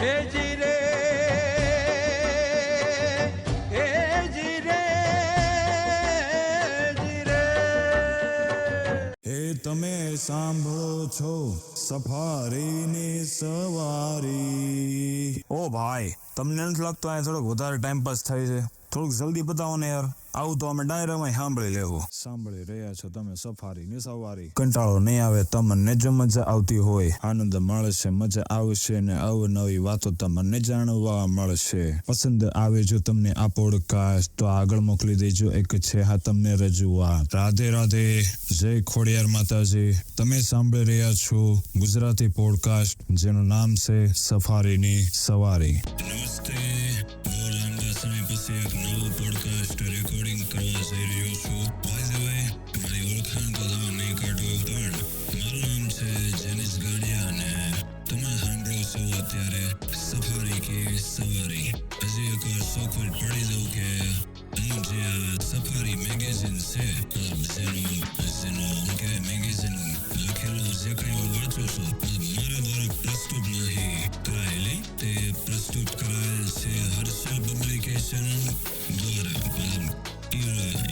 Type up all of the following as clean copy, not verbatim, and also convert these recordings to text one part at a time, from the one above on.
હે જીરે હે જીરે જીરે હે તમે સાંભળો છો સફારીની સવારી. ઓ ભાઈ, તમને નથી લાગતું આ થોડોક વધારે ટાઈમ પાસ થાય છે? થોડુંક જલ્દી બતાવો ને યાર. આવું તો અમે ડાયરામાં સાંભળી લેવું. સાંભળી રહ્યા છો તમે સફારીની સવારી. કંટાળો નહીં આવે તમને જો મજા આવતી હોય, આનંદ મળશે, મજા આવશે ને અવનવી વાતો તમને જાણવા મળશે. પસંદ આવે જો તમને આ પોડકાસ્ટ તો આગળ મોકલી દેજો. એક છે હા તમને રજૂઆત. રાધે રાધે, જય ખોડિયાર માતાજી. તમે સાંભળી રહ્યા છો ગુજરાતી પોડકાસ્ટ જેનું નામ છે સફારીની સવારી. નમસ્તે, બહુ લાંબા સમય પછી એક નવું પોડકાસ્ટ રેકોર્ડિંગ કરવા જઈ રહ્યો છું. બાય ધ વે, મારી ઓળખાણ તો તમે નહીં કાઢો, પણ મારું નામ છે જેનિસ ગાડિયા અને તમે સાંભળો છો અત્યારે સફારી કે સવારી. હજી એકવાર સોખવટ પડી દઉં કે હું જે આ સફારી મેગેઝિન છે, જેનું કે મેગેઝિન લખેલું જે કંઈ હું વાંચું છું, મારા દ્વારા પ્રસ્તુત નહીં કરાયેલી, તે પ્રસ્તુત કરાયેલ છે હર્ષલ પબ્લિકેશન દ્વારા. એ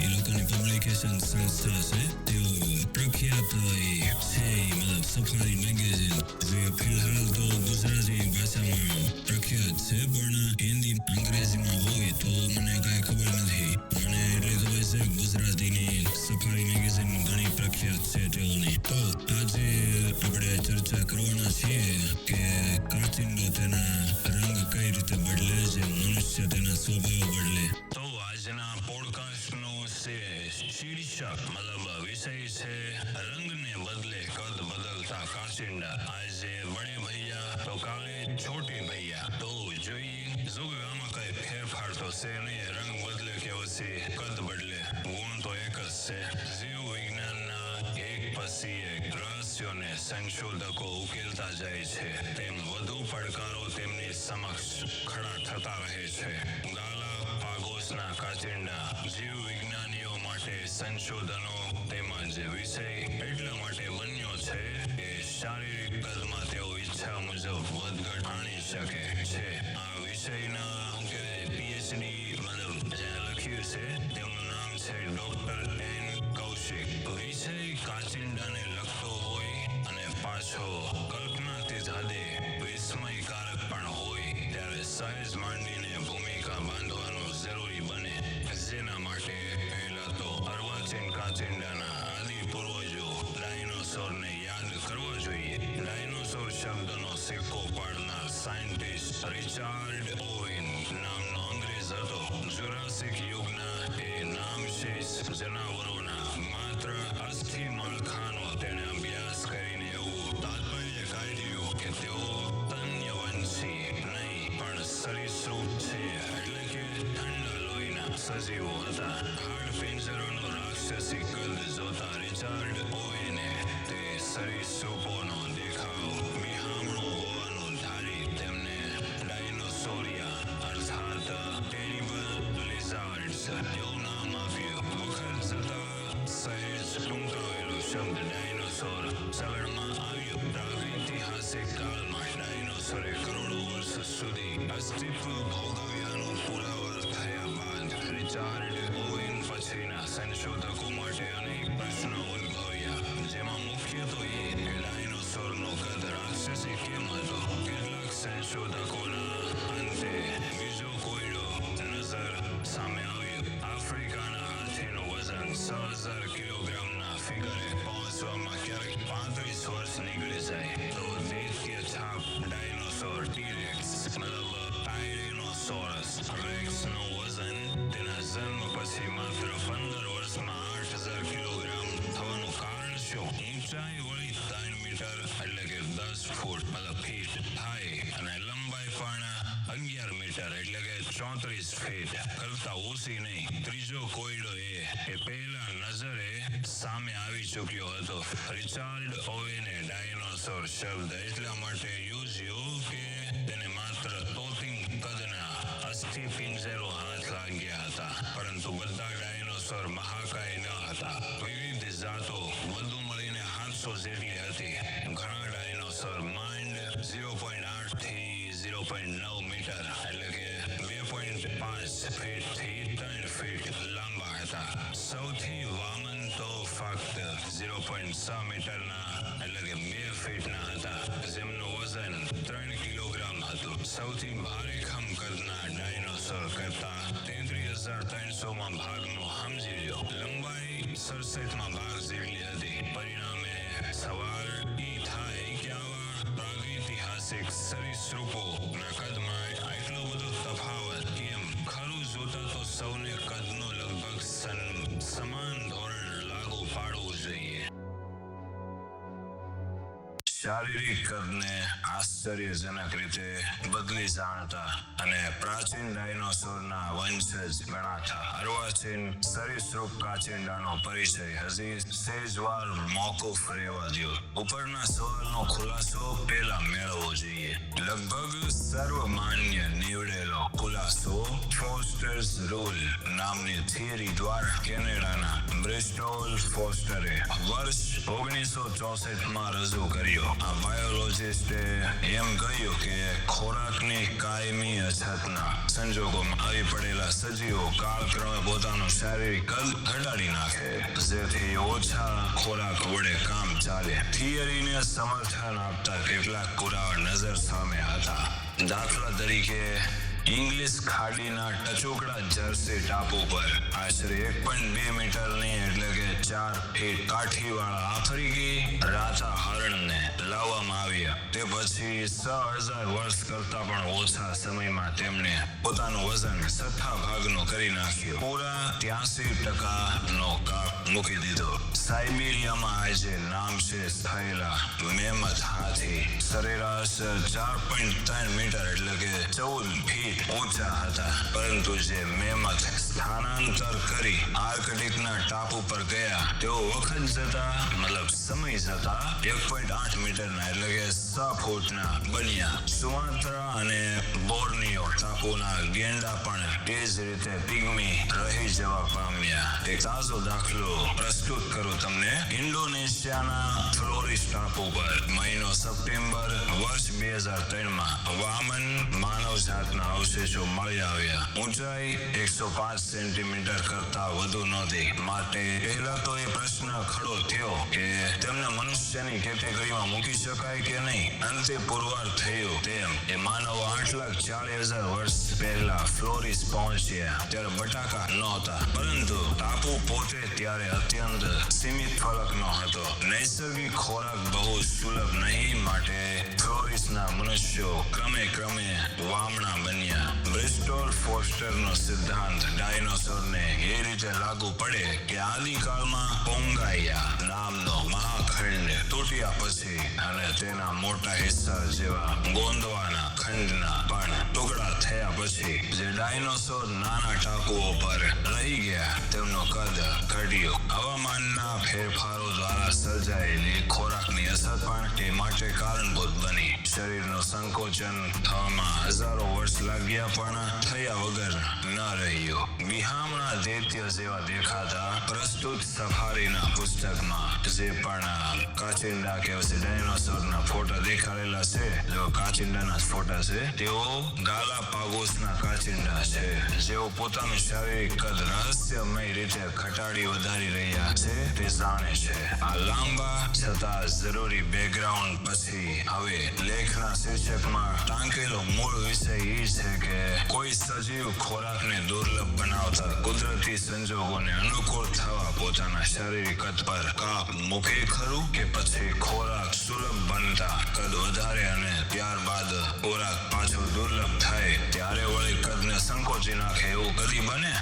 લોકોની પબ્લિકેશન સંસ્થા છે. તેઓ પ્રખ્યાત છે, મતલબ સફારી મેગેઝિન, જે ફિલહાલ તો ગુજરાતી ભાષામાં પ્રખ્યાત છે, પણ હિન્દી અંગ્રેજીમાં હોય તો મને કાંઈ ખબર નથી. મને એટલી ખબર છે ગુજરાતીની સફારી મેગેઝિન ઘણી પ્રખ્યાત છે તેઓની. તો આજે આપણે ચર્ચા કરવાના છીએ કે કાચિંડો તેના રંગ કઈ રીતે બદલે છે, મનુષ્ય તેના સ્વભાવ બદલે. તો આજના પોડકાસ્ટનો છે શીર્ષક, મતલબ વિષય છે રંગને બદલે કદ બદલતા કાચિંડા. આજે બડે ભૈયા તો કાલે છોટે ભૈયા. તો જોઈએ આમાં કઈ ફેરફાર તો છે નહીં. રંગ બદલે કે પછી કદ બદલે, ગુણ તો એક જ છે. જીવ વિજ્ઞાનના એક પછી એક રહસ્યોને સંશોધકો ઉકેલતા જાય છે, તેમ વધુ પડકારો તેમની સમક્ષ ખડા થતા રહે છે. ગાલા પાગોસના કાચિંડા જીવ વિજ્ઞાનીઓ માટે સંશોધનો તેમજ વિષય એટલા માટે બન્યો છે કે શારીરિક કદમાં તેઓ ઈચ્છા મુજબ વધઘટ આણી શકે છે. આ વિષયના પીએચડી મતલબ જ્યાં લખ્યું છે તેમનું નામ છે ડોક્ટર એન કૌશિક. વિષય કાચિંડાને લગતો હોય અને પાછો કલ્પનાતીત હદે વિસ્મયકારક પણ હોય, ત્યારે સહેજ માંડીને ભૂમિકા બાંધવાનું જરૂરી બને. જેના માટે પહેલા તો અર્વાચીન કાચિંડાના આદિ પૂર્વજો ડાયનોસોરને યાદ કરવા જોઈએ. ડાયનોસોર શબ્દનો સિક્કો પાડનાર સાયન્ટિસ્ટ રિચાર્ડ ઓવેન નામનો અંગ્રેજ હતો. જુરાસિક યુગના એ નામશેષ જનાવરોના માત્ર અસ્થિ માળખાનો તેણે અભ્યાસ કરીને એવું તાત્પર્ય કાઢ્યું કે તેઓ તન્યવંશી નહીં પણ સરીસૃપ છે, એટલે કે ઠંડા લોહીના સજીવો હતા. હાડપિંજરનો રાક્ષસી કદ જોતા રિચાર્ડ ઓવેને તે સરીસૃપોનો દેખાવ બિહામણો હોવાનું ધારી તેમને ડાયનોસોરિયા અર્થાત ટેરિબલ લિઝાર્ડ્સ એવું નામ આપ્યું. વખત જતા સહેજ ટૂંકાવેલો શબ્દ ડાયનોસોર ચલણમાં આવ્યો. પ્રાગૈતિહાસિક કાળમાં ડાયનોસોરે કરોડો વર્ષ સુધી અસ્તિત્વ ભોગવ્યાનું પુરાવા થયા બાદ રિચાર્ડ ઓવેન પછીના સંશોધકો માટે અનેક પ્રશ્નો ઉદ્ભવ્યા, જેમાં મુખ્ય તો એ કે ડાયનોસોરનો કદ રાક્ષસી કેમ હતો. કેટલાક સંશોધકોના અંતે બીજો કોયડો નજર સામે આવ્યો. આફ્રિકાના હાથીનું વજન 6000 કિલોગ્રામના ફિગરે પહોંચવામાં ક્યારેક 35 વર્ષ નીકળી જાય, તો દ્વિતીય છાપ ડાયનોસોર ટીરેક્સ મતલબ ટાયરેનોસોરસ રેક્સનું વજન તેના જન્મ પછી માત્ર 15 વર્ષમાં 8000 કિલોગ્રામ થવાનું કારણ શું? ઊંચાઈ વળી 3 મીટર એટલે કે 10 ફૂટ મતલબ ફીટ થાય અને લંબાઈ પણ 11 મીટર એટલે કે 34 ફીટ કરતા ઓછી નહીં. ત્રીજો કોયડો એ પહેલા નજરે સામે આવી ચૂક્યો હતો. રિચાર્ડ ઓવેને ડાયનોસોર શબ્દ એટલા માટે યોજ્યો કે તેને માત્ર તોતિંગ કદના અસ્થિપિંજરો હાથ લાગ્યા હતા, પરંતુ બધા ડાયનોસોર મહાકાય ન હતા. વિવિધ જાતો વધુ મળીને 700 જેટલી હતી. ઘણા ડાયનોસોર માંડ 0.8 થી 0 0.9 મીટર એટલે કે 2.5 ફીટથી 3 ફીટ લાંબા હતા. સૌથી વામન તો ફક્ત 0.6 મીટરના એટલે કે 2 ફીટના હતા, જેમનું વજન 3 કિલોગ્રામ હતું. સૌથી ભારે ખમ કદના ડાયનોસોર કરતા 33,300માં ભાગનો સમજી લો. લંબાઈ 67માં ભાગ જેટલી હતી. પરિણામે સવાલ ઈ થાય કે આવા પ્રાગૈતિહાસિક સરીસૃપોના કદમાં આટલો બધો તફાવત કેમ? ખરું જોતા તો સૌને કદનો લગભગ સમાન ધોરણ લાગુ પાડવું જોઈએ. શારીરિક કદને આશ્ચર્યજનક રીતે બદલી જાણતા અને પ્રાચીન ડાયનોસોરના વંશજ ગણાતા અર્વાચીન સરીસૃપ કાચિંડાનો પરિચય હજી સેજવાર મોકૂફ રહેવા દો. ઉપરના સવાલનો ખુલાસો પહેલા મેળવવો જોઈએ. લગભગ સર્વમાન્ય નીવડેલો ખુલાસો ફોસ્ટર્સ રૂલ નામની થિયરી દ્વારા કેનેડાના બ્રિસ્ટોલ ફોસ્ટરે વર્ષ 1964માં રજૂ કર્યો. આ બાયોલોજિસ્ટે એમ કહ્યું કે ખોરાકની કાયમી અછતના સંજોગોમાં આવી પડેલા સજીવો કાળક્રમે પોતાનું શારીરિક કદ ઘટાડી નાખે, જેથી ઓછા ખોરાક વડે કામ ચાલે. થિયરીને સમર્થન આપતા કેટલાક પુરાવા નજર સામે હતા. દાખલા તરીકે ઇંગ્લિશ ખાડીના ટચુકડા જર્સી ટાપુ પર આશરે 1.2 મીટરની એટલે કે 4 ફીટ કાઠીવાળા આફ્રિકી રાતા હરણને લાવવામાં આવ્યા. તે પછી 6,000 વર્ષ કરતા પણ ઓછા સમયમાં તેમણે પોતાનું વજન 6 ભાગનું કરી નાખ્યું. પૂરા 83% કાપ મૂકી દીધો. સાઇબિરિયામાં આજે નામશેષ થયેલા મેમથ હાથી સરેરાશ 4.3 મીટર એટલે કે 14 ફીટ ઊંચા હતા, પરંતુ જે મેમથ સ્થાનાંતર કરી આર્કટિકના ટાપુ પર ગયા તેઓ વખત જતા મતલબ સમય જતા 1.8 મીટરના એટલે કે 6 ફૂટના બન્યા. સુમાત્રા અને બોર્નિયો ટાપુના ગેંડા પણ તે જ રીતે પિગ્મી રહી જવા પામ્યા. એક તાજો દાખલો પ્રસ્તુત કરું તમને. ઇન્ડોનેશિયાના ફ્લોરિસ ટાપુ પર મહિનો સપ્ટેમ્બર વર્ષ 2003માં વામન માનવ જાતના અવશેષો મળી આવ્યા. ઊંચાઈ 105 સેન્ટીમીટર કરતા વધુ નહોતી. માટે પહેલા તો એ પ્રશ્ન ખડો થયો કે તેમને મનુષ્યની કેટેગરીમાં મૂકી શકાય કે નહીં. અંતે પુરવાર થયું તેમ એ માનવ 8,40,000 વર્ષ પહેલા ફ્લોરિસ પહોંચ્યા ત્યારે બટાકા નહોતા, પરંતુ ટાપુ પોતે ત્યારે અત્યંત સીમિત ફલકનો હતો. નૈસર્ગિક ખોરાક બહુ સુલભ નહીં, માટે ફ્લોરિસના મનુષ્યો ક્રમે વામણા બન્યા. બ્રિસ્ટોલ ફોસ્ટરનો સિદ્ધાંત ડાયનોસોરને એ રીતે લાગુ પડે કે આદિકાળમાં પોંગાયા નામનો મહાખંડ તૂટ્યા પછી અને તેના મોટા હિસ્સા જેવા ગોંદવાના ખંડના પણ ટુકડા થયા પછી જે ડાયનોસોર નાના ટાપુઓ પર રહી ગયા તેમનું કદ ઘટ્યું. હવામાનના ફેરફારો દ્વારા સર્જાયેલી ખોરાકની અસર પણ તે માટે કારણભૂત બની. શરીરનું સંકોચન થવામાં હજારો વર્ષ લાગ્યા પણ થયા વગર ન રહ્યું. વિહામણા દૈત્ય જેવા દેખાતા પ્રસ્તુત સફારીના પુસ્તકમાં જે પણ કાચિંડા કે ડાયનોસોરના ફોટા દેખાડેલા છે, જો કાચિંડાના ફોટા છે, તેઓ ગાલાપાગોસના કાચિંડા છે, જેઓ પોતાનું શારીરિક કદ રહસ્યમય રીતે ઘટાડી વધારી રહ્યા છે તે જાણે છે. આ લાંબા છતાં જરૂરી બેકગ્રાઉન્ડ પછી હવે લેખના શીર્ષકમાં ટાંકેલો મૂળ વિષય એ છે કે કોઈ સજીવ ખોરાકને દુર્લભ બનાવતા કુદરતી સંજોગોને અનુકૂળ થવા પોતાના શારીરિક કદ પર કાપ મૂકે ખરું, કે પછી ખોરાક સુલભ બનતા કદ વધારે અને ત્યારબાદ ખોરાક પાછો દુર્લભ થાય ત્યારે વળી કદને સંકોચી નાખે એવું કદી બને?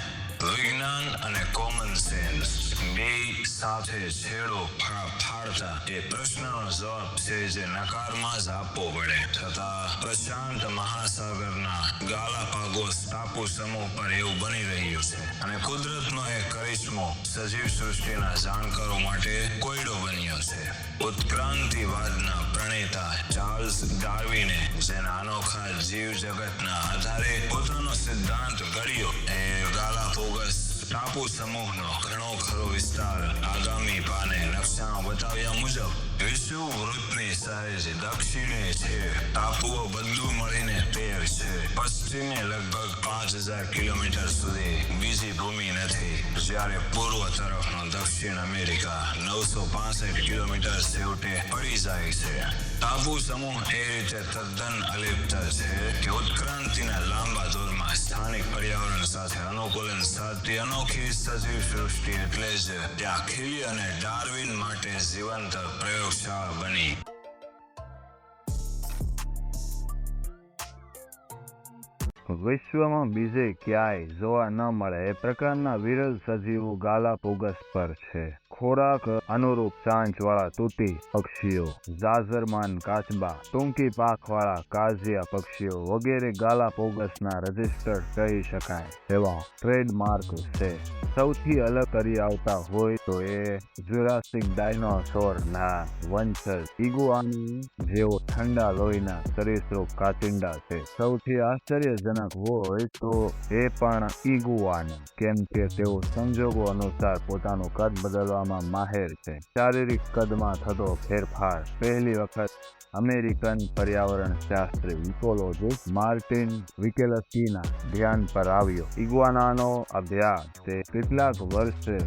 વિજ્ઞાન અને કોમન સેન્સ બે સાથે છેડો ફાડતા એ પ્રશ્નનો જવાબ છે જે નકારમાં જ આપવો પડે. છતાં પ્રશાંત મહાસાગરના ગાલાપાગોસ ટાપુ સમૂહ પર એવું બની રહ્યું છે અને કુદરતનો એક કરિશ્મો સજીવ સૃષ્ટિના જાણકારો માટે કોયડો બન્યો છે. ઉત્ક્રાંતિવાદના પ્રણેતા ચાર્લ્સ ડાર્વિને જેના અનોખા જીવ જગતના આધારે પોતાનો સિદ્ધાંત ઘડ્યો એ ગાલાપાગોસ ટાપુ સમૂહનો ઘણો ખરો વિસ્તાર આગામી પાને નકશામાં બતાવ્યા મુજબ વિષુવવૃત્તની સાઈઝ દક્ષિણે છે. ટાપુઓ બધું મળીને 13 છે. પશ્ચિમે લગભગ 5000 કિલોમીટર સુધી બીજી ભૂમિ નથી, જ્યારે પૂર્વ તરફનો દક્ષિણ અમેરિકા 965 કિલોમીટર છેવટે પડી જાય છે. ટાપુ સમૂહ એ રીતે તદ્દન અલિપ્ત છે કે ઉત્ક્રાંતિના લાંબા દોરમાં સ્થાનિક પર્યાવરણ સાથે અનુકૂલન સાધતી અનોખી સજીવ સૃષ્ટિ એટલે જ ત્યાં ખીલી અને ડાર્વિન માટે જીવંત પ્રયોગશાળા બની. વિશ્વમાં બીજે ક્યાંય જોવા ન મળે એ પ્રકારના વિરલ સજીવો ગાલાપોગસ પર છે. ખોરાક અનુરૂપ ચાંચવાળા તૂતી પક્ષીઓ, જાજરમાન કાચબા, ટૂંકી પાંખવાળા કાજિયા પક્ષીઓ વગેરે ગાલાપોગસના રજિસ્ટર્ડ કહી શકાય એવા ટ્રેડમાર્ક છે. સૌથી અલગ કરી આવતા હોય તો એ જ્યુરાસિક ડાયનોસોરના વંશજ ઇગુઆની જેવો ઠંડા લોહીના સરીસૃપ કાચિંડા છે. સૌથી આશ્ચર્યજનક હોય તો એ પણ ઇગુઆની, કેમ કે તેઓ સંજોગો અનુસાર પોતાનું કદ બદલવામાં માહેર છે. શારીરિક કદમાં થતો ફેરફાર પહેલી વખત અમેરિકન પર્યાવરણ શાસ્ત્રી ઇકોલોજીસ્ટ માર્ટિન વિકેલસ્કીના ધ્યાન પર આવ્યો. ઇગ્વાનાનો અભ્યાસ તે કેટલાક વર્ષે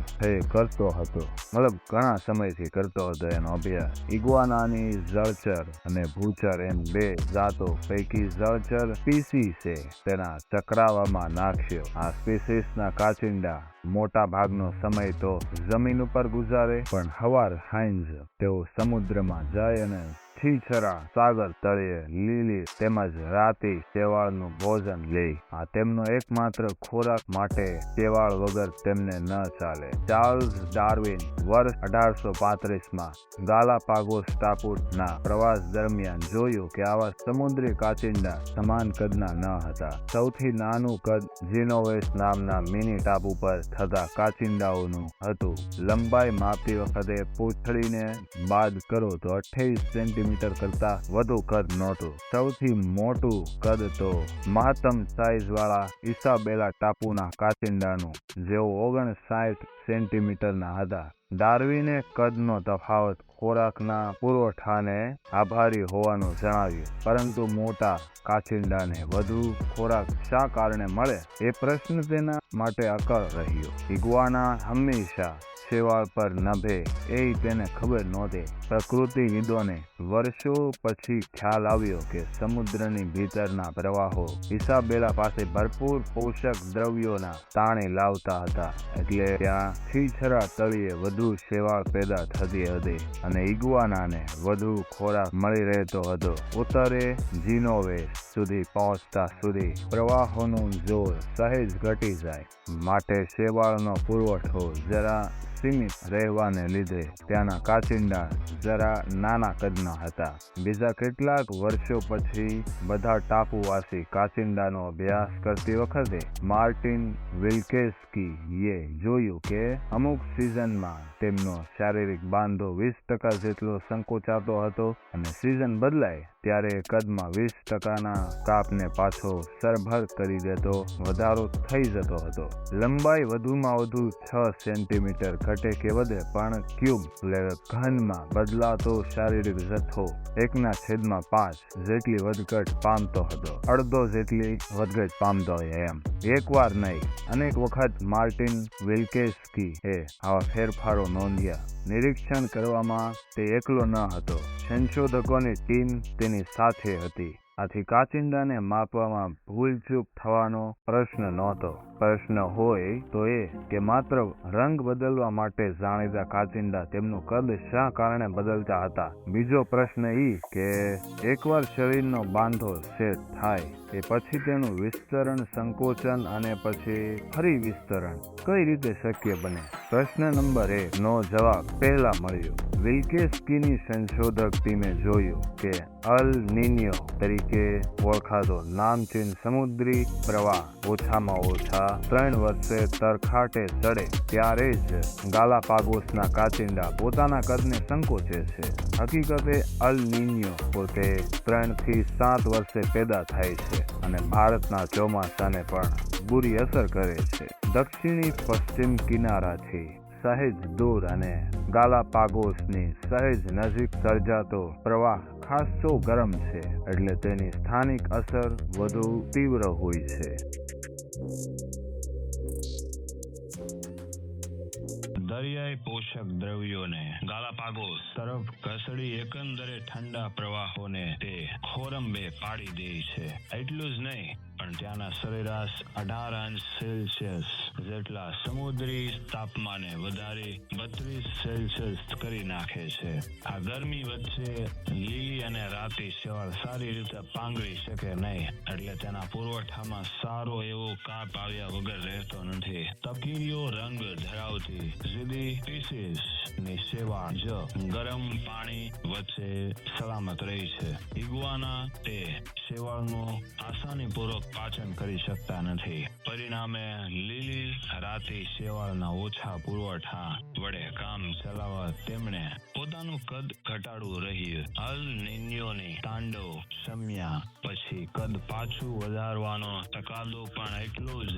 કરતો હતો, મતલબ ઘણા સમયથી કરતો હતો એનો અભ્યાસ. ઇગ્વાનાની જળચર અને ભૂચર એમ બે જાતો પૈકી જળચર સ્પીસીસે તેના ચક્રાવામાં નાખ્યો. આ સ્પીસીસના કાચિંડા મોટા ભાગનો સમય તો જમીન ઉપર ગુજારે, પણ હવાર હાંજ તેઓ સમુદ્રમાં જાય અને છીછરા સાગર તળિયે લીલી તેમજ રાતી શેવાળનું ભોજન લે. આ તેમનો એકમાત્ર ખોરાક માટે શેવાળ વગર તેમને ન ચાલે. ચાર્લ્સ ડાર્વિન વર્ષ 1835માં ગાલાપાગોસ ટાપુના પ્રવાસ દરમિયાન જોયું કે આવા સમુદ્રી કાચિંડા સમાન કદના ન હતા. સૌથી નાનું કદ જીનોવેસ નામના મિની ટાપુ પર થતા કાચિંડાઓનું હતું. લંબાઈ માપતી વખતે પૂંછડીને બાદ કરો તો 28 સેન્ટીમીટર કરતા વધુ કદ નહોતું. સૌથી મોટું કદ તો મહત્તમ સાઈઝ વાળા ઇસાબેલા ટાપુના કાચિંડાનું, જેઓ 59 સેન્ટીમીટરના હતા. ડાર્વિને કદનો તફાવત ખોરાકના પુરવઠાને આભારી હોવાનું જણાવ્યું, પરંતુ મોટા કાચિંડાને વધુ ખોરાક શા કારણે મળે એ પ્રશ્ન તેના માટે અકળ રહ્યો. ઇગ્વાના હંમેશા શેવાળ પર નભે એ તેને ખબર નહોતી. પ્રકૃતિવિદોને વર્ષો પછી ખ્યાલ આવ્યો કે સમુદ્રની ભીતરના પ્રવાહો ઇસાબેલા પાસે ભરપૂર પોષક દ્રવ્યોના તાણે લાવતા હતા, એટલે ત્યાં છીછરા તળિયે વધુ શેવાળ પેદા થતી હતી અને ઇગ્વાનાને વધુ ખોરાક મળી રહેતો હતો. ઉત્તરે જીનોવેસ સુધી પહોંચતા સુધી પ્રવાહોનું જોર સહેજ ઘટી જાય, માટે શેવાળનો પુરવઠો જરા સીમિત રહેવાને લીધે ત્યાંના કાચિંડા જરા નાના કદના હતા. બીજા કેટલાક વર્ષો પછી બધા ટાપુવાસી કાચિંડાનો અભ્યાસ કરતી વખતે માર્ટિન વિલ્કેસ્કીએ જોયું કે અમુક સિઝનમાં તેમનો શારીરિક બાંધો 20% જેટલો સંકોચાતો હતો અને સિઝન બદલાય ત્યારે કદમાં 20%ના કાપને પાછો સરભર કરી દેતો વધારો થઈ જતો હતો. લંબાઈ વધુમાં વધુ 6 સેન્ટીમીટર ઘટે કે વધે, પણ ક્યુબ ઘનમાં બદલાતો શારીરિક જથ્થો 1/5 જેટલી વધઘટ પામતો હતો. અડધો જેટલી વધઘટ પામતો હોય એમ. એકવાર નહીં, અનેક વખત માર્ટિન વિલ્કેસ્કી એ આવા ફેરફારો નોંધ્યા. નિરીક્ષણ કરવામાં તે એકલો ન હતો, સંશોધકોની ટીમ તેની સાથે હતી. આથી કાચિંડાને માપવામાં ભૂલચૂક થવાનો પ્રશ્ન નહોતો. પ્રશ્ન હોય તો એ કે માત્ર રંગ બદલવા માટે જાણીતા કાચિંડા તેમનું કદ શા કારણે બદલતા હતા. બીજો પ્રશ્ન એ કે એકવાર શરીરનો બાંધો સેટ થાય એ પછી તેનું વિસ્તરણ, સંકોચન અને પછી ફરી વિસ્તરણ કઈ રીતે શક્ય બને. પ્રશ્ન નંબર 1 નો જવાબ પહેલા મળ્યો. વિલ્કેસ્કીની સંશોધક ટીમે જોયું કે અલ નિન્યો તરીકે ઓળખાતો નામચીન સમુદ્રી પ્રવાહ ઓછામાં ઓછા 3 વર્ષે તરખાટે ચડે ત્યારે જ ગાલાપાગોસના કાચિંડા પોતાના કદને સંકોચે છે. હકીકતે અલ નિન્યો પોતે 3 થી 7 વર્ષે પેદા થાય છે અને ભારતના ચોમાસાને પણ બુરી અસર કરે છે. દક્ષિણી પશ્ચિમ કિનારાથી સહેજ દૂર અને ગાલાપાગોસની સહેજ નજીક સર્જાતો પ્રવાહ ખાસો ગરમ છે, એટલે તેની સ્થાનિક અસર વધુ તીવ્ર હોય છે. દરિયાઈ પોષક દ્રવ્યોને ગાલાપાગોસ તરફ ઘસડી એકંદરે ઠંડા પ્રવાહોને તે ખોરંબે પાડી દે છે. એટલું જ નહીં, પણ ત્યાંના સરેરાશ 18 અંશ સેલ્સિયસ જેટલા સમુદ્રી તાપમાને વધારી 32 સેલ્સિયસ કરી નાખે છે. આ ગરમી વચ્ચે લીલી અને રાતી શેવાળ સારી રીતે પાંગળી શકે નહીં, એટલે તેના પુરવઠામાં સારો એવો કાપ આવ્યા વગર રહેતો નથી. તપકીરીઓ રંગ ધરાવતી ઝીદી પીસીસ ની શેવાળ જ ગરમ પાણી વચ્ચે સલામત રહી છે. ઇગ્વાના તે શેવાળનું આસાનીપૂર્વક પાચન કરી શકતા નથી. પરિણામે લીલી રાતી શેવાળના ઓછા પુરવઠા વડે કામ ચલાવવા તેમણે પોતાનું કદ ઘટાડવું રહ્યું. અલ નિન્યોની તાંડવ શમ્યા પછી કદ પાછું વધારવાનો તકાદો પણ એટલો જ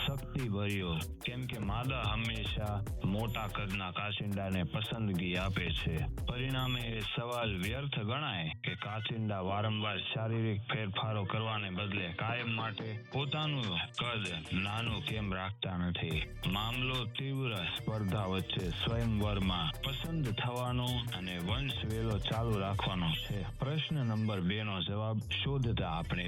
શક્તિભર્યો, કેમ કે માદા હંમેશા મોટા કદના કાચિંડાને પસંદગી આપે છે. પરિણામે એ સવાલ વ્યર્થ ગણાય કે કાચિંડા વારંવાર શારીરિક ફેરફારો કરવાને બદલે કાયમ માટે પોતાનું કદ નાનું કેમ રાખતા નથી. મામલો તીવ્ર સ્પર્ધા વચ્ચે સ્વયંવરમાં પસંદ થવાનો અને વંશવેલો ચાલુ રાખવાનો છે. પ્રશ્ન નંબર 2 નો જવાબ શોધતા આપણે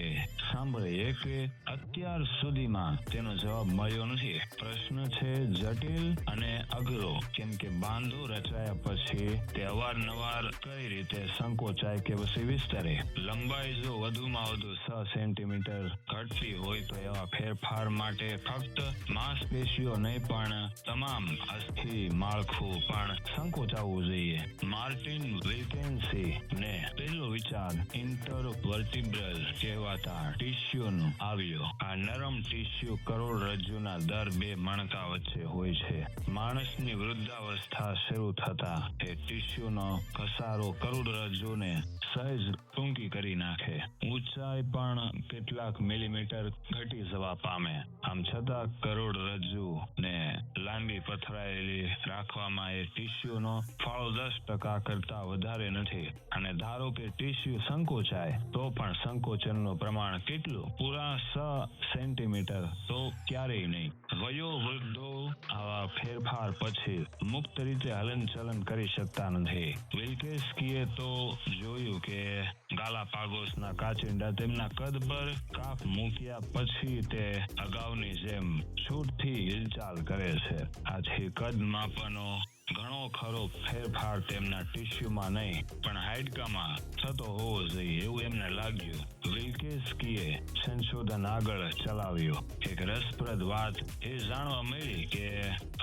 સાંભળીએ કે અત્યાર સુધીમાં તેનો જવાબ મળ્યો નથી. પ્રશ્ન છે જટિલ અને અઘરો, કેમ કે બાંધો રચાયા પછી તે અવારનવાર કઈ રીતે સંકોચાય કે પછી વિસ્તરે. લંબાઈ જો વધુમાં વધુ 6 સેન્ટીમીટર ઘટતી હોય તો એવા ફેરફાર માટે ફક્ત માંસપેશીઓ નહીં પણ તમામ અસ્થિ માળખું પણ સંકોચાવવું જોઈએ. માર્ટિન વિલ્કેન્સી ને પહેલો વિચાર ઇન્ટરવર્ટિબ્રલ કહેવાતા ટિશ્યુનો આવ્યો. આ નરમ ટિશ્યુ કરોડરજ્જુના દર 2 મણકા વચ્ચે હોય છે. માણસની વૃદ્ધાવસ્થા શરૂ થતા એ ટિશ્યુનો ઘસારો કરોડરજ્જુને સહેજ ટૂંકી કરી નાખે. ઊંચાઈ પણ કેટલાક મિલીમીટર ઘટી જવા પામે. આમ છતાં કરોડરજ્જુ ને લાંબી પથરાયેલી રાખવામાં એ ટિશ્યુનો ફાળો 10% કરતા વધારે નથી. અને ધારો કે ટિશ્યુ સંકોચાય તો પણ સંકોચનનું પ્રમાણ કેટલું? પૂરા 6 સેન્ટીમીટર તો ક્યારેય નહીં. વયોવૃદ્ધો આવા ફેરફાર પછી મુક્ત રીતે હલનચલન કરી શકતા નથી. વિલ્કેસ્કીએ તો જોયું કે ગાલાપાગોસના કાચિંડા તેમના કદ પર કાપ મૂક્યા પછી તે અગાઉની જેમ છૂટથી હિલચાલ કરે છે. આથી કદ માપનો ઘણો ખરો ફેરફાર તેમના ટિશ્યુમાં નહીં પણ હાડકામાં થતો હોવો જોઈએ એવું એમને લાગ્યું. વિલ્કેસ્કીએ સંશોધન આગળ ચલાવ્યું. એક રસપ્રદ વાત એ જાણવા મળી કે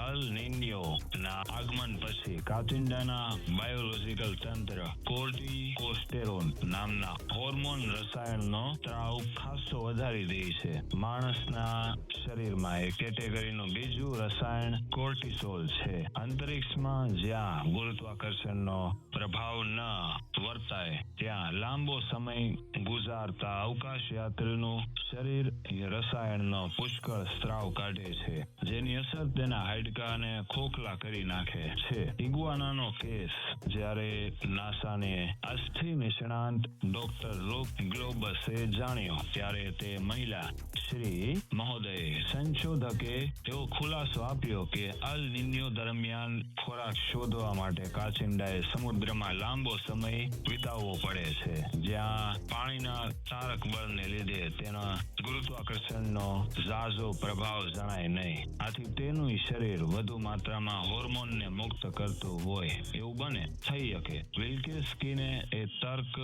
અલ નિન્યો ના આગમન પછી કાચિંડાના બાયોલોજીકલ તંત્ર કોર્ટિકોસ્ટેરોન નામના હોર્મોન રસાયણનો સ્ત્રાવ ખાસો વધારી દે છે. માણસના શરીરમાં એ કેટેગરીનું બીજું રસાયણ કોર્ટિસોલ છે. અંતરિક્ષમાં જ્યાં ગુરુત્વાકર્ષણનો પ્રભાવ ન વર્તાય ત્યાં લાંબો સમય ગુજારતા અવકાશ યાત્રીનું શરીર રસાયણનો પુષ્કળ સ્ત્રાવ કાઢે છે, જેની અસર તેના હાડકાને ખોખલા કરી નાખે છે. ઇગ્વાનાનો કેસ જ્યારે નાસાને અસ્થિ નિષ્ણાંત ડોક્ટર રૂપ ગ્લોબસે જાણ્યો ત્યારે તે મહિલા શ્રી મહોદય સંશોધકે એવો ખુલાસો આપ્યો કે અલ નિન્યો દરમિયાન ખોરાક શોધવા માટે કાચિંડાએ સમુદ્રમાં લાંબો સમય વિતાવવો પડે છે, જ્યાં પાણીના તારક બળને લીધે તેના ગુરુત્વાકર્ષણનો ઝાઝો પ્રભાવ જણાય નહીં. આથી તેનું શરીર વધુ માત્રામાં હોર્મોનને મુક્ત કરતું હોય એવું બને થઈ શકે. વિલ્કેસ્કીને એ તર્ક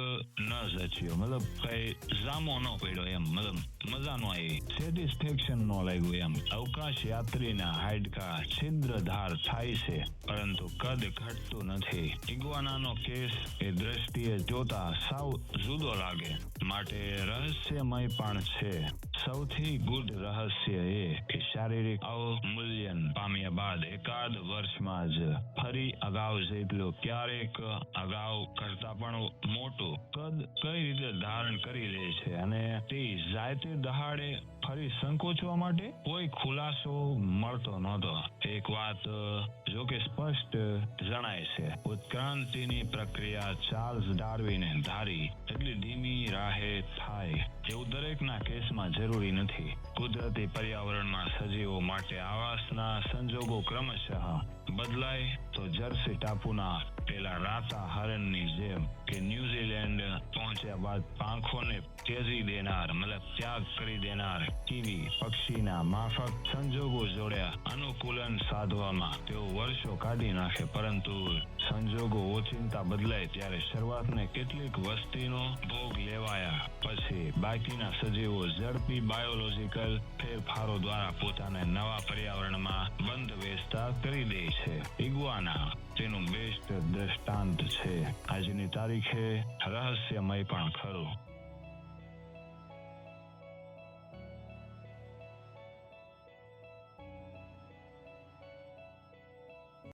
ન જચ્યો, મતલબ કઈ જામો ન પડ્યો એમ, મતલબ મજા ન આવી, સેટિસ્ફેક્શન ન લાગ્યું એમ. અવકાશ યાત્રીના હાડકા છિદ્રધાર થાય છે પરંતુ કદ ઘટતું નથી. ઇગ્વાનાનો કેસ એ દ્રષ્ટિએ જોતા સાવ જુદો લાગે, માટે રહસ્યમય પણ છે. સૌથી ગુડ રહસ્ય એ કે શારીરિક અવમૂલ્યન પામ્યા બાદ એકાદ વર્ષમાં જ ફરી અગાઉ જેટલું, ક્યારેક અગાઉ કરતા પણ મોટું કદ કઈ રીતે ધારણ કરી લે છે અને તે જાતે દહાડે ફરી સંકોચવા માટે કોઈ ખુલાસો મળતો નહોતો. એક વાત જોકે સ્પષ્ટ જણાય છે, ઉત્ક્રાંતિની પ્રક્રિયા ચાર્લ્સ ડાર્વિને ધારી એટલી ધીમી રાહે થાય એવું દરેકના કેસમાં જરૂરી નથી. કુદરતી પર્યાવરણમાં સજીવો માટે આવાસના સંજોગો ક્રમશઃ બદલાય તો જર્સી ટાપુના પેલા રાતા હરણની જેમ કે ન્યુઝીલેન્ડ પહોંચ્યા બાદ પાંખોને ત્યજી દેનાર મતલબ ત્યાગ કરી દેનાર કીવી પક્ષીના માફક સંજોગો જોડ્યા અનુકૂલન સાધવામાં તેઓ વર્ષો કાઢી નાખે, પરંતુ સંજોગો ઓચિંતા બદલાય ત્યારે શરૂઆતને કેટલીક વસ્તીનો ભોગ લેવાયા પછી બાકીના સજીવો ઝડપી બાયોલોજીકલ ફેરફારો દ્વારા પોતાને નવા પર્યાવરણમાં બંધ બેસતા કરી દે છે. ઇગ્વાના તેનું બેસ્ટ દ્રષ્ટાંત છે. આજની તારીખે રહસ્યમય પણ ખરું.